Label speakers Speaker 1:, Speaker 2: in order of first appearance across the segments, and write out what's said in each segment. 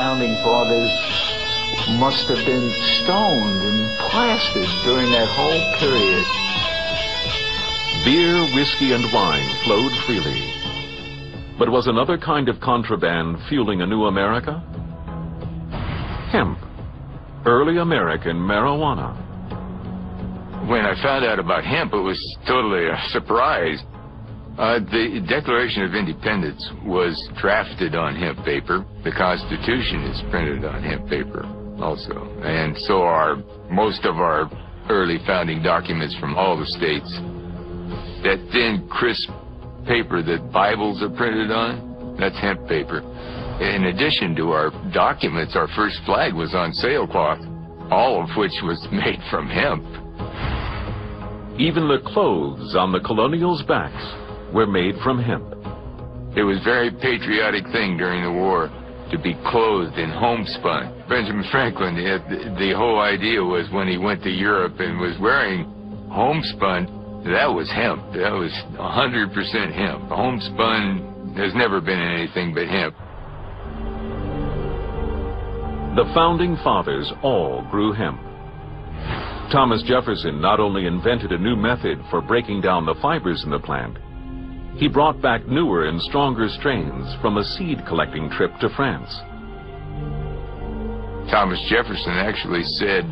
Speaker 1: Founding Fathers must have been stoned and plastered during that whole period.
Speaker 2: Beer, whiskey, and wine flowed freely. But was another kind of contraband fueling a new America? Hemp, early American marijuana.
Speaker 3: When I found out about hemp, it was totally a surprise. The Declaration of Independence was drafted on hemp paper. The Constitution is printed on hemp paper also. And so are most of our early founding documents from all the states. That thin, crisp paper that Bibles are printed on, that's hemp paper. In addition to our documents, our first flag was on sailcloth, all of which was made from hemp.
Speaker 2: Even the clothes on the colonials' backs were made from hemp.
Speaker 3: It was a very patriotic thing during the war to be clothed in homespun. Benjamin Franklin, the whole idea was when he went to Europe and was wearing homespun, that was hemp. That was 100% hemp. Homespun has never been anything but hemp.
Speaker 2: The Founding Fathers all grew hemp. Thomas Jefferson not only invented a new method for breaking down the fibers in the plant, he brought back newer and stronger strains from a seed-collecting trip to France.
Speaker 3: Thomas Jefferson actually said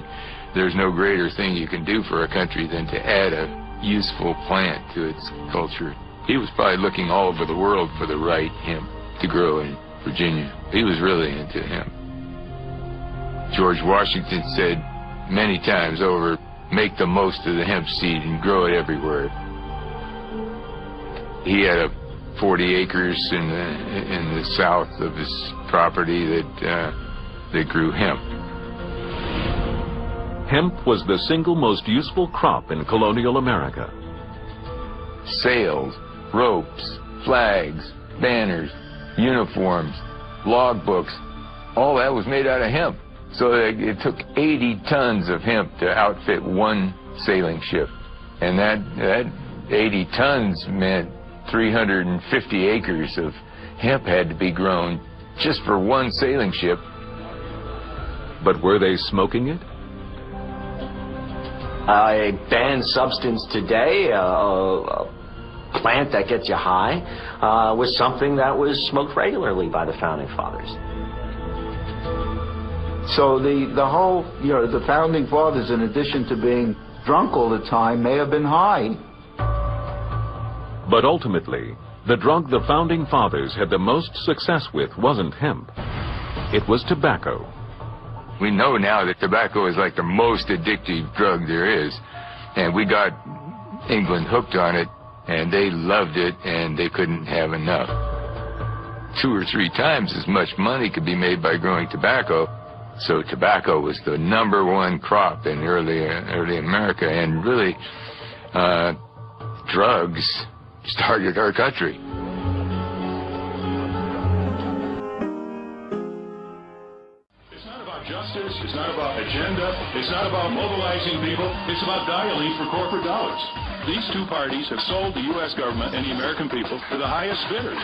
Speaker 3: there's no greater thing you can do for a country than to add a useful plant to its culture. He was probably looking all over the world for the right hemp to grow in Virginia. He was really into hemp. George Washington said many times over, make the most of the hemp seed and grow it everywhere. He had 40 acres in the south of his property that grew hemp.
Speaker 2: Hemp was the single most useful crop in colonial America.
Speaker 3: Sails, ropes, flags, banners, uniforms, logbooks, all that was made out of hemp. So it took 80 tons of hemp to outfit one sailing ship. And that 80 tons meant 350 acres of hemp had to be grown just for one sailing ship.
Speaker 2: But were they smoking it?
Speaker 4: A banned substance today, a plant that gets you high, was something that was smoked regularly by the Founding Fathers.
Speaker 1: So the whole, the Founding Fathers, in addition to being drunk all the time, may have been high.
Speaker 2: But ultimately, the drug the Founding Fathers had the most success with wasn't hemp. It was tobacco.
Speaker 3: We know now that tobacco is like the most addictive drug there is. And we got England hooked on it, and they loved it, and they couldn't have enough. 2 or 3 times as much money could be made by growing tobacco. So tobacco was the #1 crop in early America, and really, drugs started our country.
Speaker 5: It's not about justice, it's not about agenda, it's not about mobilizing people, it's about dialing for corporate dollars. These two parties have sold the U.S. government and the American people to the highest bidders.